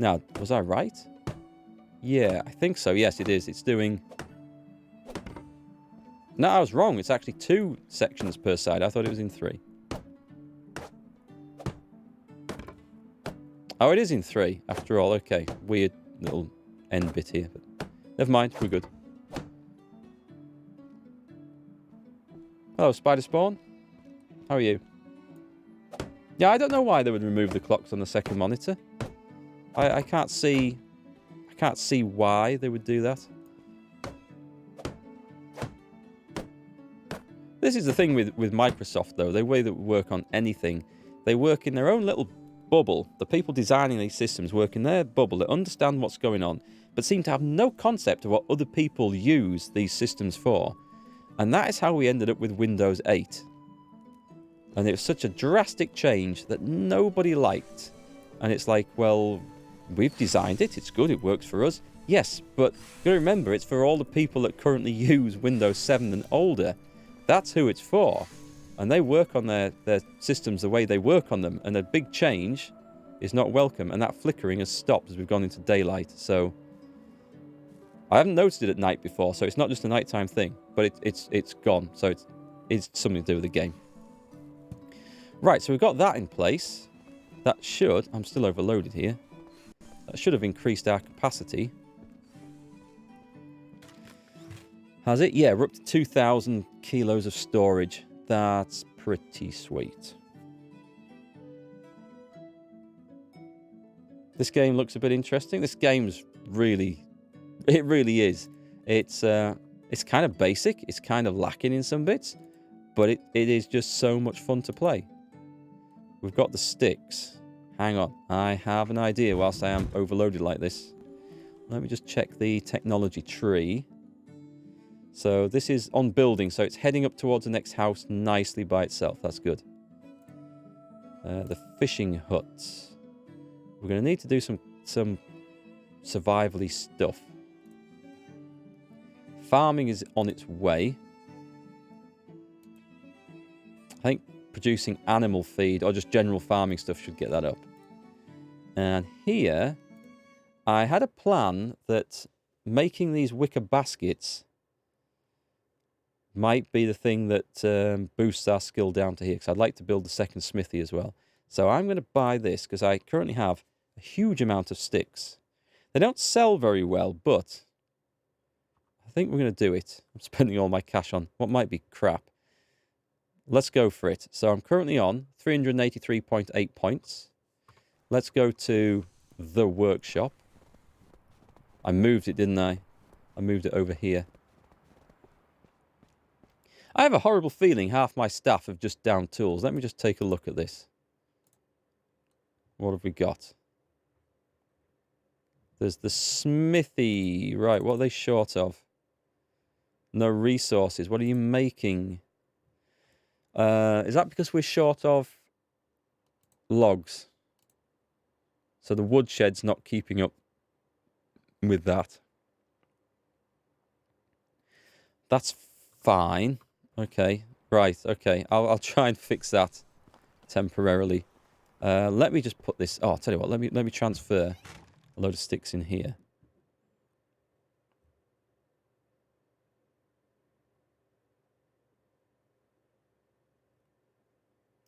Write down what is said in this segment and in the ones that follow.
Now, was I right? Yeah, I think so. Yes, it is. It's doing... No, I was wrong. It's actually 2 sections per side. I thought it was in 3. Oh, it is in 3, after all. Okay, weird little end bit here. But never mind, we're good. Hello, Spider Spawn. How are you? Yeah, I don't know why they would remove the clocks on the second monitor. I can't see... I can't see why they would do that. This is the thing with Microsoft, though. The way that we work on anything, they work in their own little bubble. The people designing these systems work in their bubble. They understand what's going on, but seem to have no concept of what other people use these systems for. And that is how we ended up with Windows 8. And it was such a drastic change that nobody liked. And it's like, well, we've designed it. It's good. It works for us. Yes, but you got to remember, it's for all the people that currently use Windows 7 and older. That's who it's for. And they work on their systems the way they work on them. And a big change is not welcome. And that flickering has stopped as we've gone into daylight. So I haven't noticed it at night before. So it's not just a nighttime thing. But it's gone. So it's something to do with the game. Right, so we've got that in place. That should... I'm still overloaded here. That should have increased our capacity. Has it? Yeah, we're up to 2,000 kilos of storage. That's pretty sweet. This game looks a bit interesting. This game's really... It really is. It's kind of basic. It's kind of lacking in some bits. But it is just so much fun to play. We've got the sticks. Hang on. I have an idea whilst I am overloaded like this. Let me just check the technology tree. So this is on building, so it's heading up towards the next house nicely by itself. That's good. The fishing huts. We're going to need to do some survival-y stuff. Farming is on its way. I think producing animal feed or just general farming stuff should get that up. And here, I had a plan that making these wicker baskets might be the thing that boosts our skill down to here, because I'd like to build the second smithy as well. So I'm going to buy this, because I currently have a huge amount of sticks. They don't sell very well, but I think we're going to do it. I'm spending all my cash on what might be crap. Let's go for it. So I'm currently on 383.8 points. Let's go to the workshop. I moved it, didn't I? I moved it over here. I have a horrible feeling half my staff have just downed tools. Let me just take a look at this. What have we got? There's the smithy. Right, what are they short of? No resources. What are you making? Is that because we're short of logs? So the woodshed's not keeping up with that. That's fine. Okay, right, okay. I'll try and fix that temporarily. Let me just put this... Oh, I'll tell you what, let me transfer a load of sticks in here.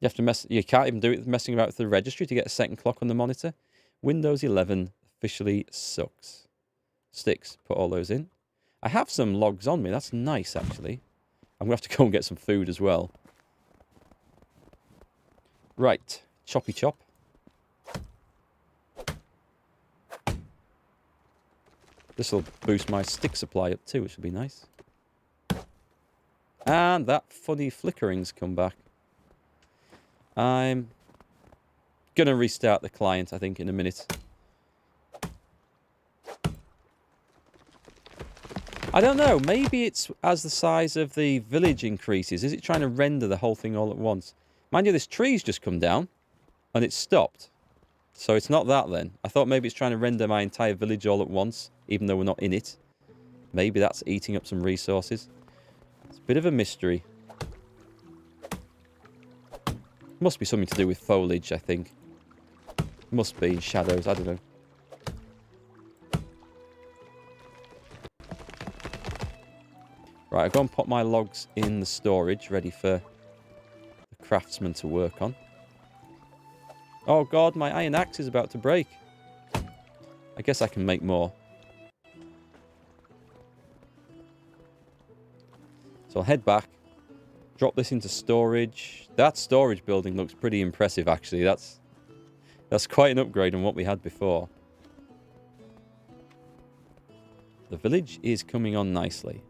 You have to mess... You can't even do it messing about with the registry to get a second clock on the monitor. Windows 11 officially sucks. Sticks, put all those in. I have some logs on me. That's nice, actually. I'm going to have to go and get some food as well. Right. Choppy chop. This will boost my stick supply up too, which will be nice. And that funny flickering's come back. I'm going to restart the client, I think, in a minute. I don't know. Maybe it's as the size of the village increases. Is it trying to render the whole thing all at once? Mind you, this tree's just come down and it's stopped. So it's not that then. I thought maybe it's trying to render my entire village all at once, even though we're not in it. Maybe that's eating up some resources. It's a bit of a mystery. Must be something to do with foliage, I think. Must be shadows, I don't know. Right, I'll go and put my logs in the storage, ready for the craftsman to work on. Oh god, my iron axe is about to break. I guess I can make more. So I'll head back, drop this into storage. That storage building looks pretty impressive, actually. That's quite an upgrade on what we had before. The village is coming on nicely.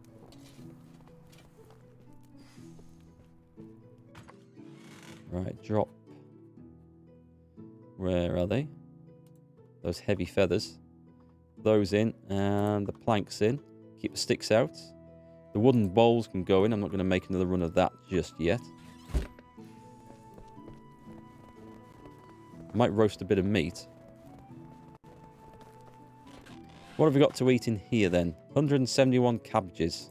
Right, drop. Where are they? Those heavy feathers. Those in, and the planks in. Keep the sticks out. The wooden bowls can go in. I'm not going to make another run of that just yet. I might roast a bit of meat. What have we got to eat in here then? 171 cabbages.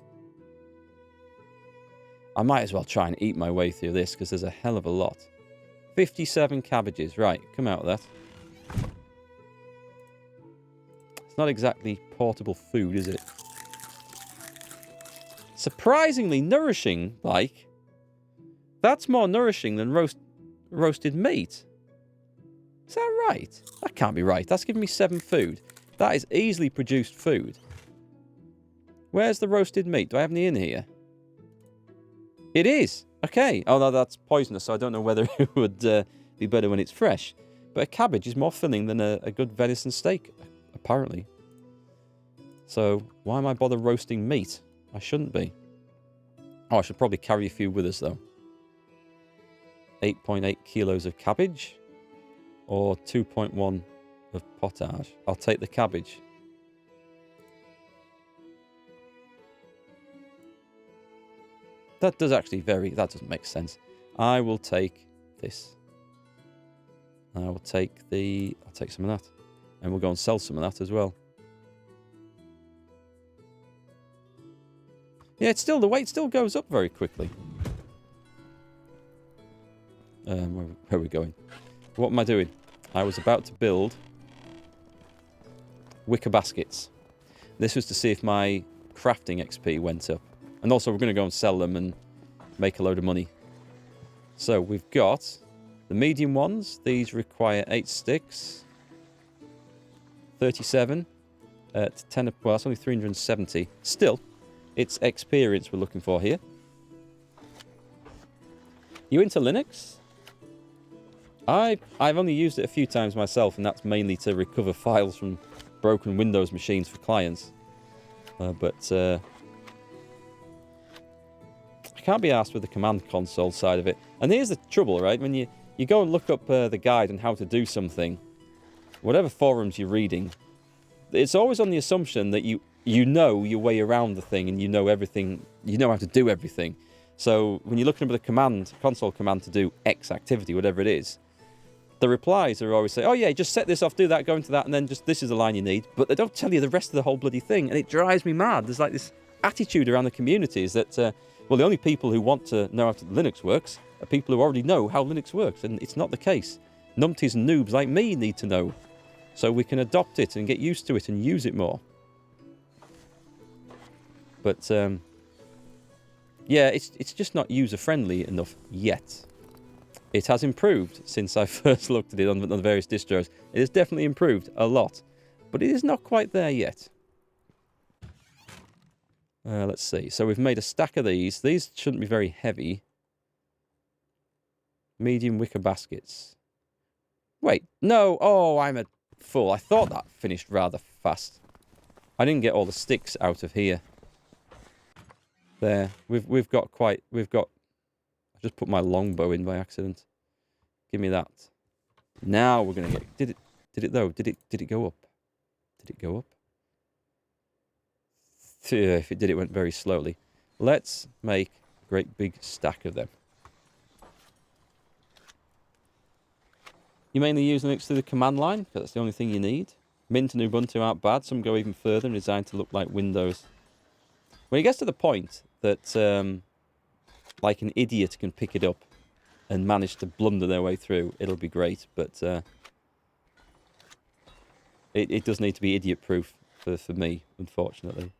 I might as well try and eat my way through this because there's a hell of a lot. 57 cabbages. Right, come out with that. It's not exactly portable food, is it? Surprisingly nourishing, like. That's more nourishing than roasted meat. Is that right? That can't be right. That's giving me 7 food. That is easily produced food. Where's the roasted meat? Do I have any in here? It is. Okay. Oh, no, that's poisonous, so I don't know whether it would be better when it's fresh. But a cabbage is more filling than a good venison steak, apparently. So, why am I bother roasting meat? I shouldn't be. Oh, I should probably carry a few with us, though. 8.8 kilos of cabbage. Or 2.1 of potage. I'll take the cabbage. That does actually vary. That doesn't make sense. I will take this. I will take I'll take some of that. And we'll go and sell some of that as well. Yeah, it's still, the weight still goes up very quickly. Where are we going? What am I doing? I was about to build wicker baskets. This was to see if my crafting XP went up. And also we're going to go and sell them and make a load of money. So we've got the medium ones. These require 8 sticks. 37. At 10, well, that's only 370. Still, it's experience we're looking for here. You into Linux? I've only used it a few times myself, and that's mainly to recover files from broken Windows machines for clients. But I can't be asked with the command console side of it. And here's the trouble, right? When you go and look up the guide on how to do something, whatever forums you're reading, it's always on the assumption that you know your way around the thing and you know everything, you know how to do everything. So when you're looking up the console command to do X activity, whatever it is, the replies are always say, oh yeah, just set this off, do that, go into that, and then just this is the line you need. But they don't tell you the rest of the whole bloody thing, and it drives me mad. There's like this attitude around the community is that, well, the only people who want to know how Linux works are people who already know how Linux works, and it's not the case. Numpties and noobs like me need to know, so we can adopt it and get used to it and use it more. But, yeah, it's just not user-friendly enough yet. It has improved since I first looked at it on the various distros. It has definitely improved a lot, but it is not quite there yet. Let's see. So we've made a stack of these. These shouldn't be very heavy. Medium wicker baskets. Wait, no. Oh, I'm a fool. I thought that finished rather fast. I didn't get all the sticks out of here. There. We've got. I just put my longbow in by accident. Give me that. Now we're gonna get. Did it though? Did it go up? Did it go up? If it did, it went very slowly. Let's make a great big stack of them. You mainly use Linux through the command line, because that's the only thing you need. Mint and Ubuntu aren't bad. Some go even further and designed to look like Windows. When it gets to the point that, like an idiot can pick it up and manage to blunder their way through, it'll be great. But it does need to be idiot-proof for me, unfortunately.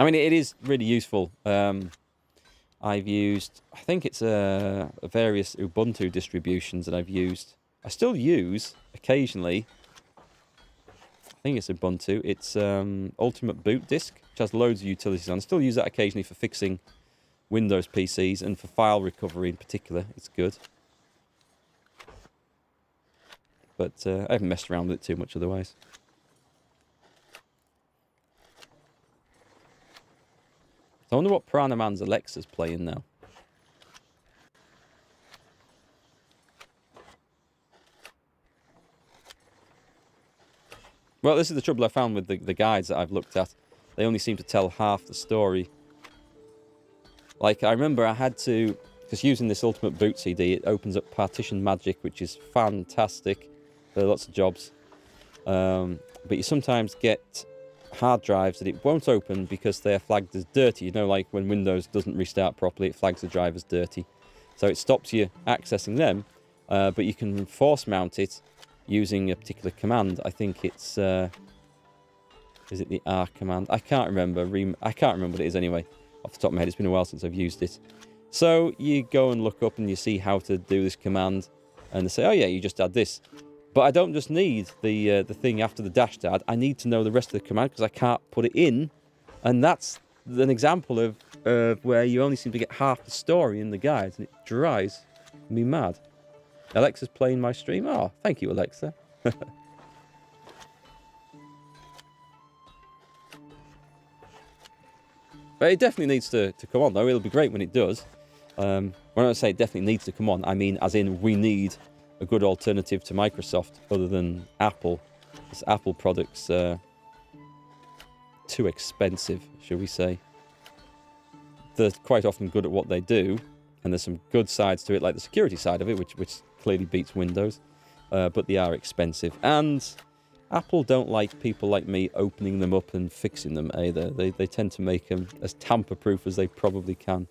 I mean, it is really useful. I've used, I think it's various Ubuntu distributions that I've used. I still use, occasionally, I think it's Ubuntu, it's Ultimate Boot Disk, which has loads of utilities on. I still use that occasionally for fixing Windows PCs and for file recovery in particular. It's good. But I haven't messed around with it too much otherwise. I wonder what Piranha Man's Alexa's playing now. Well, this is the trouble I found with the guides that I've looked at. They only seem to tell half the story. Like, I remember I had to... Because using this Ultimate Boot CD, it opens up Partition Magic, which is fantastic for lots of jobs. But you sometimes get hard drives that it won't open because they're flagged as dirty. You know, like when Windows doesn't restart properly, it flags the drive as dirty. So it stops you accessing them, but you can force mount it using a particular command. I think it's... is it the R command? I can't remember. I can't remember what it is anyway. Off the top of my head, it's been a while since I've used it. So you go and look up and you see how to do this command, and they say, oh yeah, you just add this. But I don't just need the thing after the dash add. I need to know the rest of the command because I can't put it in. And that's an example of where you only seem to get half the story in the guides, and it drives me mad. Alexa's playing my stream. Oh, thank you, Alexa. But it definitely needs to come on, though. It'll be great when it does. When I say it definitely needs to come on, I mean as in we need a good alternative to Microsoft other than Apple. Because Apple products are too expensive, shall we say. They're quite often good at what they do, and there's some good sides to it, like the security side of it, which clearly beats Windows. But they are expensive. And Apple don't like people like me opening them up and fixing them either. They tend to make them as tamper-proof as they probably can.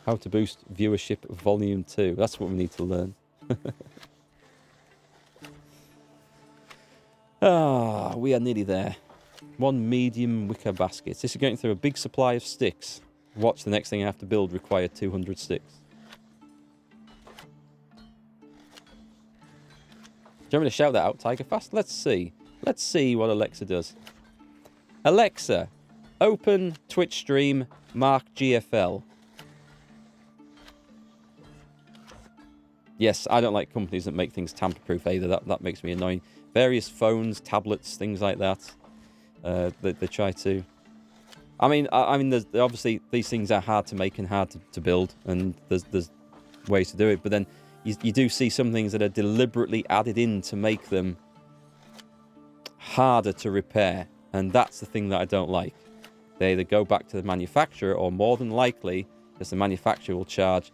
How to boost viewership volume 2. That's what we need to learn. We are nearly there. 1 medium wicker basket. This is going through a big supply of sticks. Watch, the next thing I have to build require 200 sticks. Do you want me to shout that out, Tiger Fast? Let's see. Let's see what Alexa does. Alexa, open Twitch stream Markgfl. Yes, I don't like companies that make things tamper-proof either. That makes me annoying. Various phones, tablets, things like that. They try to... I mean, there's, obviously, these things are hard to make and hard to build, and there's ways to do it. But then you do see some things that are deliberately added in to make them harder to repair, and that's the thing that I don't like. They either go back to the manufacturer, or more than likely, because the manufacturer will charge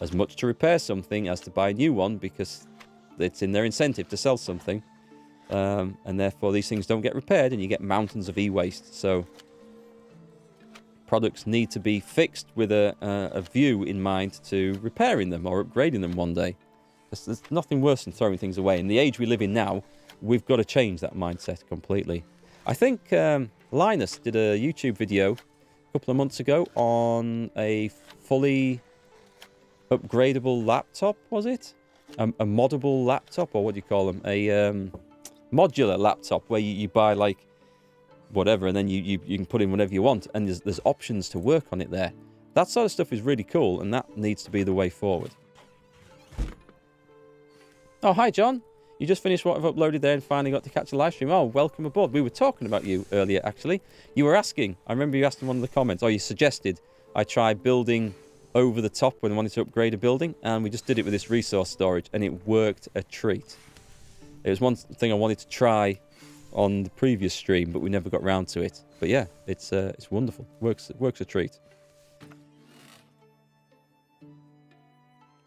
as much to repair something as to buy a new one, because it's in their incentive to sell something, and therefore these things don't get repaired, and you get mountains of e-waste. So products need to be fixed with a view in mind to repairing them or upgrading them one day. There's nothing worse than throwing things away. In the age we live in now, we've got to change that mindset completely. I think Linus did a YouTube video a couple of months ago on a fully upgradable laptop, was it? A moddable laptop, or what do you call them? A modular laptop, where you buy like whatever, and then you can put in whatever you want, and there's options to work on it there. That sort of stuff is really cool, and that needs to be the way forward. Oh, hi, John. You just finished what I've uploaded there and finally got to catch a live stream. Oh, welcome aboard. We were talking about you earlier, actually. You were asking. I remember you asked in one of the comments, or you suggested I try building over the top when I wanted to upgrade a building, and we just did it with this resource storage, and it worked a treat. It was one thing I wanted to try on the previous stream, but we never got round to it. But yeah, it's wonderful. Works a treat.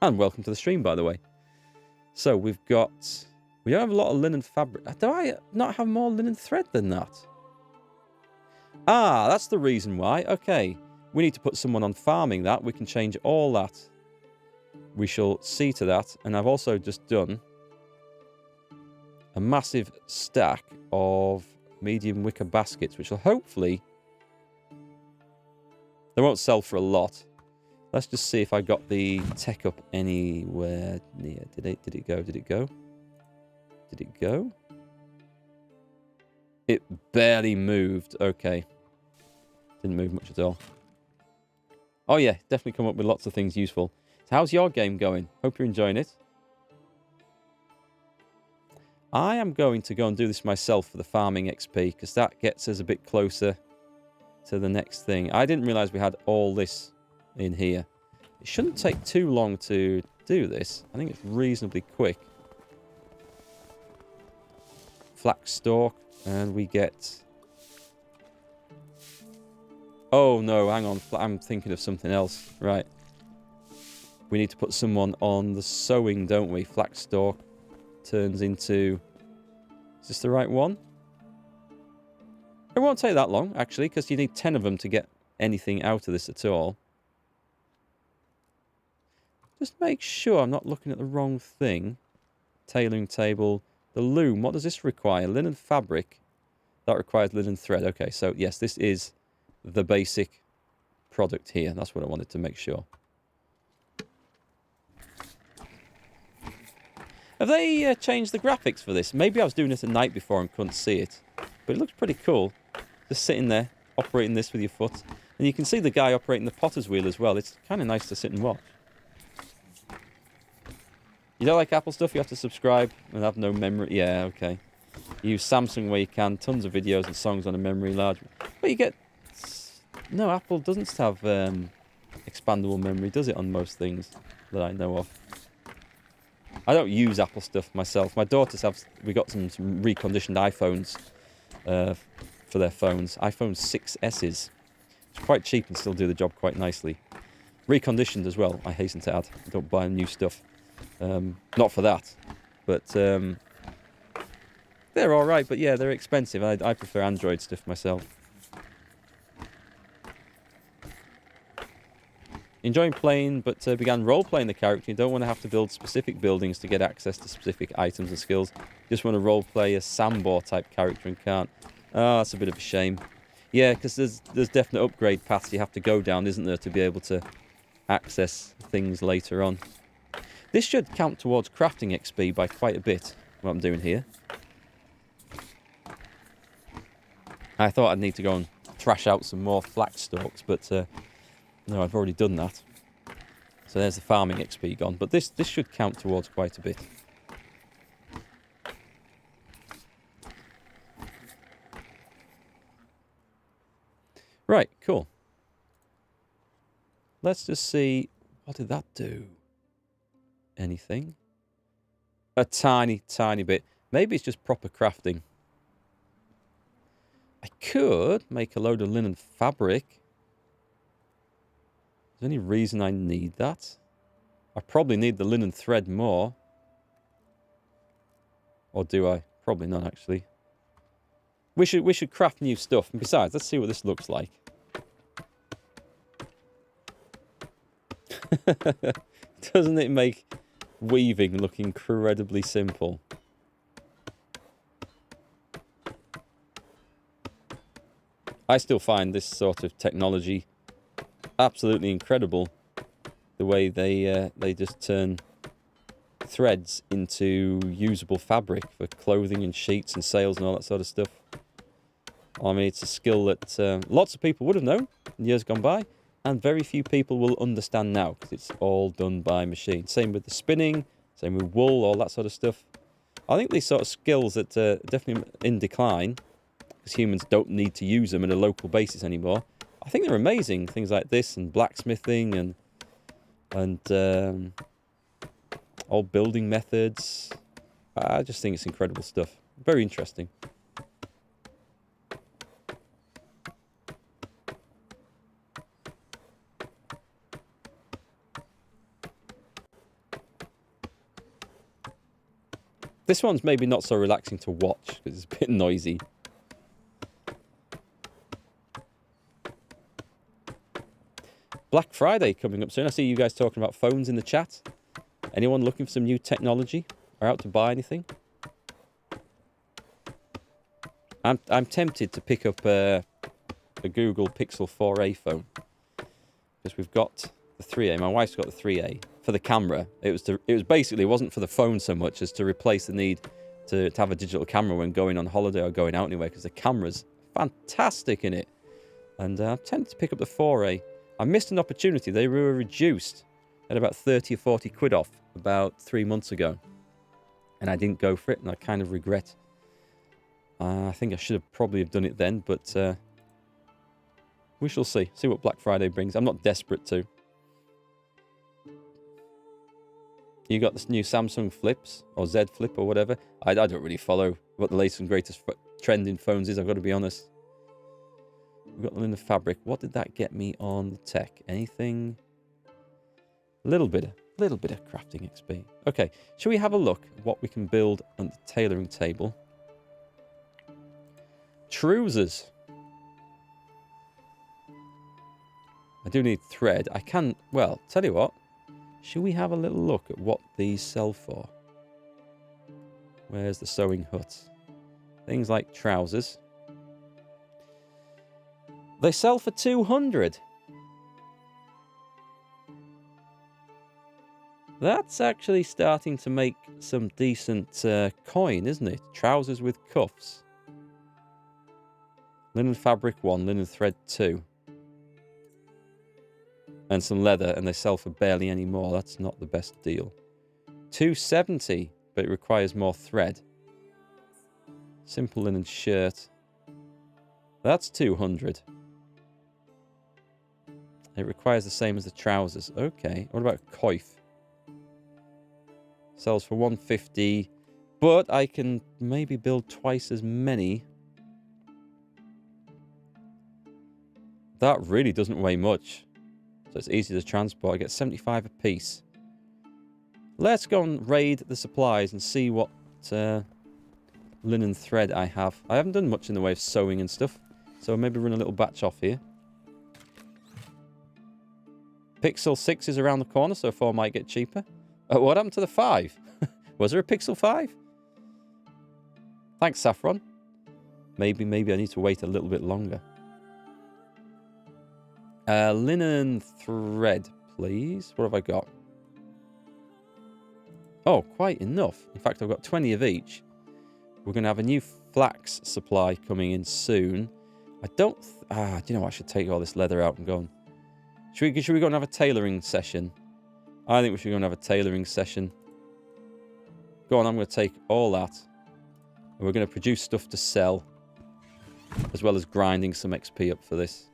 And welcome to the stream, by the way. So we don't have a lot of linen fabric. Do I not have more linen thread than that? Ah, that's the reason why. Okay. We need to put someone on farming that. We can change all that. We shall see to that. And I've also just done a massive stack of medium wicker baskets, which will hopefully... They won't sell for a lot. Let's just see if I got the tech up anywhere near. Did it go? Did it go? Did it go? It barely moved. Okay. Didn't move much at all. Oh yeah, definitely come up with lots of things useful. So how's your game going? Hope you're enjoying it. I am going to go and do this myself for the farming XP, because that gets us a bit closer to the next thing. I didn't realise we had all this in here. It shouldn't take too long to do this. I think it's reasonably quick. Flax stalk, and we get... Oh no, hang on. I'm thinking of something else. Right. We need to put someone on the sowing, don't we? Flax stalk turns into... Is this the right one? It won't take that long, actually, because you need 10 of them to get anything out of this at all. Just make sure I'm not looking at the wrong thing. Tailoring table. The loom, what does this require? Linen fabric. That requires linen thread. Okay, so yes, this is the basic product here. That's what I wanted to make sure. Have they changed the graphics for this? Maybe I was doing it at night before and couldn't see it. But it looks pretty cool. Just sitting there, operating this with your foot. And you can see the guy operating the potter's wheel as well. It's kind of nice to sit and watch. You don't like Apple stuff? You have to subscribe and have no memory. Yeah, okay. Use Samsung where you can. Tons of videos and songs on a memory large. But you get... No, Apple doesn't have expandable memory, does it, on most things that I know of? I don't use Apple stuff myself. My daughters have... We got some reconditioned iPhones for their phones. iPhone 6Ss. It's quite cheap and still do the job quite nicely. Reconditioned as well, I hasten to add. I don't buy new stuff. Not for that. But they're alright, but yeah, they're expensive. I prefer Android stuff myself. Enjoying playing, but began role-playing the character. You don't want to have to build specific buildings to get access to specific items and skills. You just want to role-play a Sambor-type character and can't. Oh, that's a bit of a shame. Yeah, because there's definite upgrade paths you have to go down, isn't there, to be able to access things later on. This should count towards crafting XP by quite a bit, what I'm doing here. I thought I'd need to go and thrash out some more flax stalks, but no, I've already done that. So there's the farming XP gone. But this should count towards quite a bit. Right, cool. Let's just see... What did that do? Anything? A tiny, tiny bit. Maybe it's just proper crafting. I could make a load of linen fabric. Is there any reason I need that? I probably need the linen thread more. Or do I? Probably not, actually. We should craft new stuff. And besides, let's see what this looks like. Doesn't it make weaving look incredibly simple? I still find this sort of technology absolutely incredible. The way they just turn threads into usable fabric for clothing and sheets and sails and all that sort of stuff. I mean, it's a skill that lots of people would have known in years gone by, and very few people will understand now because it's all done by machine. Same with the spinning, same with wool, all that sort of stuff. I think these sort of skills that are definitely in decline because humans don't need to use them on a local basis anymore. I think they're amazing. Things like this and blacksmithing and old building methods. I just think it's incredible stuff. Very interesting. This one's maybe not so relaxing to watch because it's a bit noisy. Black Friday coming up soon. I see you guys talking about phones in the chat. Anyone looking for some new technology or out to buy anything? I'm tempted to pick up a Google Pixel 4a phone. Because we've got the 3A. My wife's got the 3A. For the camera, it was basically, it wasn't for the phone so much as to replace the need to have a digital camera when going on holiday or going out anywhere, because the camera's fantastic in it. And I'm tempted to pick up the 4A. I missed an opportunity. They were reduced at about 30 or 40 quid off about 3 months ago. And I didn't go for it, and I kind of regret. I think I should have probably have done it then, but we shall see. See what Black Friday brings. I'm not desperate to. You got this new Samsung Flips, or Z Flip, or whatever. I don't really follow what the latest and greatest trend in phones is, I've got to be honest. We've got the linen fabric. What did that get me on the tech? Anything? A little bit of crafting XP. Okay, shall we have a look at what we can build on the tailoring table? Trousers. I do need thread. I can, well, tell you what. Should we have a little look at what these sell for? Where's the sewing hut? Things like trousers. They sell for 200. That's actually starting to make some decent coin, isn't it? Trousers with cuffs. Linen fabric 1, linen thread 2. And some leather, and they sell for barely any more. That's not the best deal. 270, but it requires more thread. Simple linen shirt. That's 200. It requires the same as the trousers. Okay, what about coif? Sells for 150, but I can maybe build twice as many. That really doesn't weigh much. So it's easy to transport. I get 75 a piece. Let's go and raid the supplies and see what linen thread I have. I haven't done much in the way of sewing and stuff. So maybe run a little batch off here. Pixel 6 is around the corner, so 4 might get cheaper. What happened to the 5? Was there a Pixel 5? Thanks, Saffron. Maybe I need to wait a little bit longer. Linen thread, please. What have I got? Oh, quite enough. In fact, I've got 20 of each. We're going to have a new flax supply coming in soon. I don't... do you know what? I should take all this leather out and go on. Should we go and have a tailoring session? I think we should go and have a tailoring session. Go on, I'm going to take all that. And we're going to produce stuff to sell. As well as grinding some XP up for this.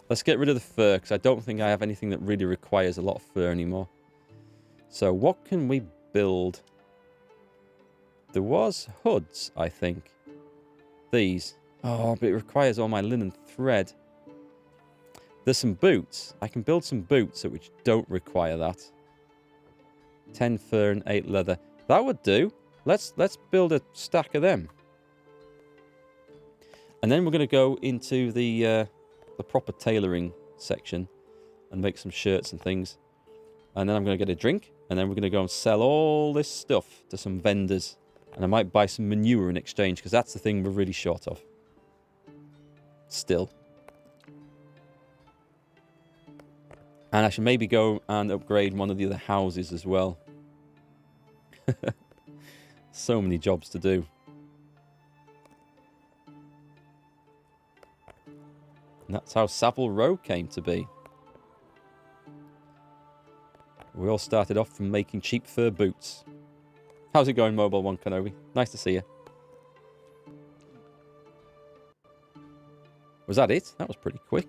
Let's get rid of the fur, because I don't think I have anything that really requires a lot of fur anymore. So what can we build? There was hoods, I think. These. Oh, but it requires all my linen thread. There's some boots. I can build some boots which don't require that. 10 fur and 8 leather. That would do. Let's build a stack of them. And then we're going to go into the proper tailoring section and make some shirts and things. And then I'm going to get a drink, and then we're going to go and sell all this stuff to some vendors. And I might buy some manure in exchange, because that's the thing we're really short of. Still. And I should maybe go and upgrade one of the other houses as well. So many jobs to do. And that's how Savile Row came to be. We all started off from making cheap fur boots. How's it going, Mobile One Kenobi? Nice to see you. Was that it? That was pretty quick.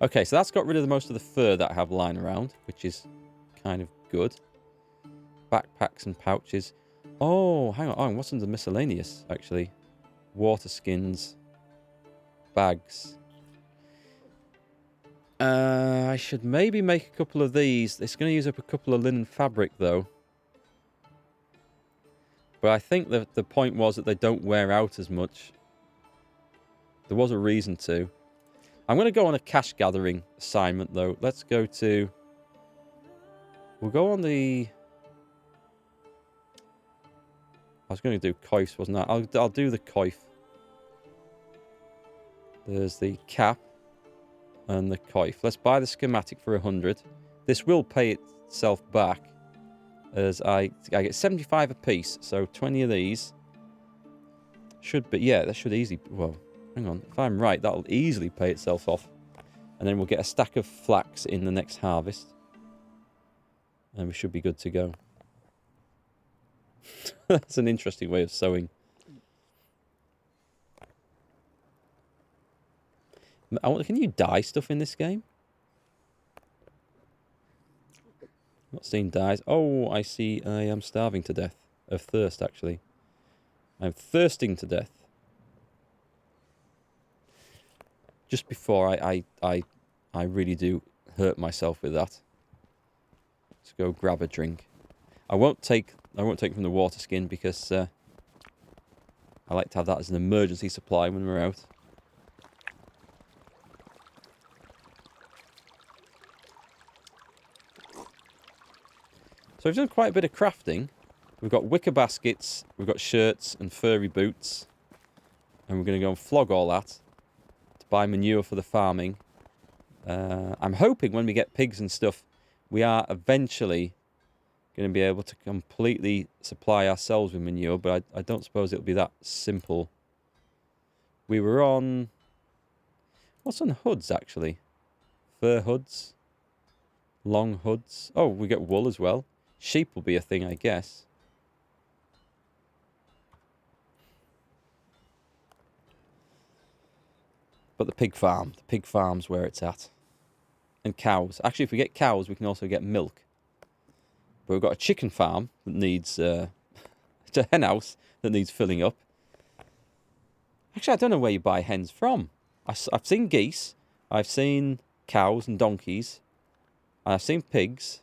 Okay, so that's got rid of most of the fur that I have lying around, which is kind of good. Backpacks and pouches. Oh, hang on. Oh, what's under miscellaneous, actually? Water skins. Bags. I should maybe make a couple of these. It's going to use up a couple of linen fabric, though. But I think the point was that they don't wear out as much. There was a reason to. I'm going to go on a cash gathering assignment, though. Let's go to... We'll go on the... I was going to do coifs, wasn't I? I'll do the coif. There's the cap and the coif. Let's buy the schematic for 100. This will pay itself back as I get 75 a piece. So 20 of these should be, yeah, that should easily, well, hang on. If I'm right, that'll easily pay itself off. And then we'll get a stack of flax in the next harvest. And we should be good to go. That's an interesting way of sowing. Can you dye stuff in this game? Not seeing dyes. Oh, I see. I am starving to death. Of thirst, actually. I'm thirsting to death. Just before I really do hurt myself with that. Let's go grab a drink. I won't take from the water skin because I like to have that as an emergency supply when we're out. So we've done quite a bit of crafting. We've got wicker baskets, we've got shirts and furry boots. And we're going to go and flog all that to buy manure for the farming. I'm hoping when we get pigs and stuff, we are eventually going to be able to completely supply ourselves with manure, but I don't suppose it'll be that simple. We were on... What's on hoods, actually? Fur hoods? Long hoods? Oh, we get wool as well. Sheep will be a thing, I guess. But the pig farm's where it's at. And cows. Actually, if we get cows, we can also get milk. But we've got a chicken farm that needs... it's a hen house that needs filling up. Actually, I don't know where you buy hens from. I've seen geese. I've seen cows and donkeys. And I've seen pigs.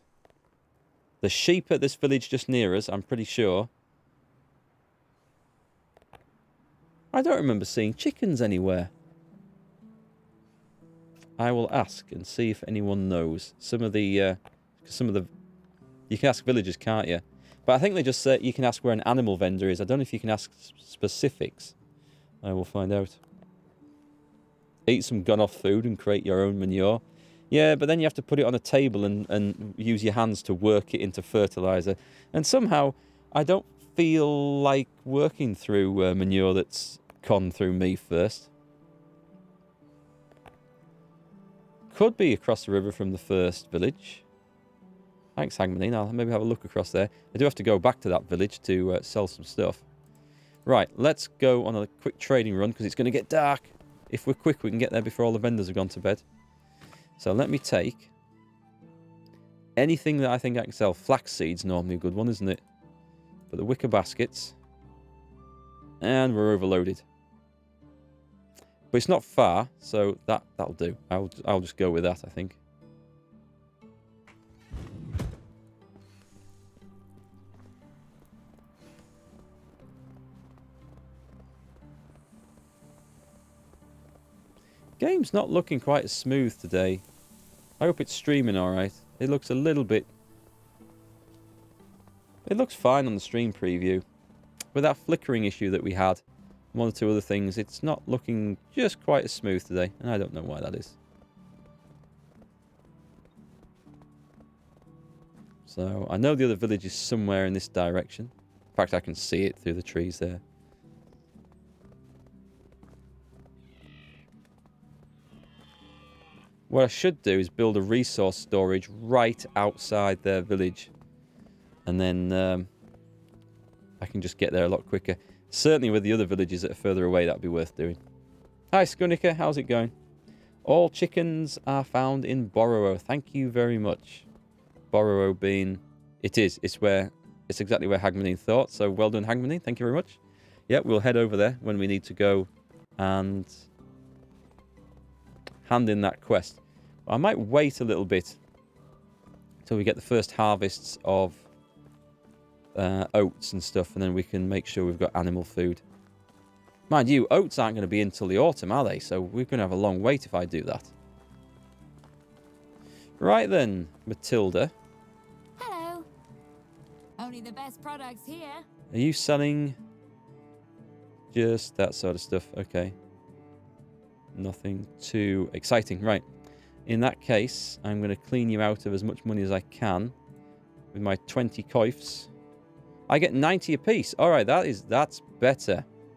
The sheep at this village just near us, I'm pretty sure. I don't remember seeing chickens anywhere. I will ask and see if anyone knows. Some of the... You can ask villagers, can't you? But I think they just say you can ask where an animal vendor is. I don't know if you can ask specifics. I will find out. Eat some gone-off food and create your own manure. Yeah, but then you have to put it on a table and use your hands to work it into fertilizer. And somehow, I don't feel like working through manure that's gone through me first. Could be across the river from the first village. Thanks, Hagmanine. I'll maybe have a look across there. I do have to go back to that village to sell some stuff. Right, let's go on a quick trading run because it's going to get dark. If we're quick, we can get there before all the vendors have gone to bed. So let me take anything that I think I can sell. Flax seeds normally a good one, isn't it? But the wicker baskets. And we're overloaded. But it's not far, so that'll do. I'll just go with that, I think. Game's not looking quite as smooth today. I hope it's streaming alright. It looks a little bit... It looks fine on the stream preview. With that flickering issue that we had, one or two other things, it's not looking just quite as smooth today. And I don't know why that is. So, I know the other village is somewhere in this direction. In fact, I can see it through the trees there. What I should do is build a resource storage right outside their village. And then I can just get there a lot quicker. Certainly with the other villages that are further away, that'd be worth doing. Hi, Skunika. How's it going? All chickens are found in Borrow. Thank you very much. Borrow being... It is. It's exactly where Hagmanine thought. So well done, Hagmanine. Thank you very much. Yeah, we'll head over there when we need to go and hand in that quest. I might wait a little bit until we get the first harvests of oats and stuff, and then we can make sure we've got animal food. Mind you, oats aren't going to be until the autumn, are they? So we're going to have a long wait if I do that. Right then, Matilda. Hello. Only the best products here. Are you selling just that sort of stuff? Okay. Nothing too exciting. Right. In that case, I'm going to clean you out of as much money as I can with my 20 coifs. I get 90 apiece. All right, that's better.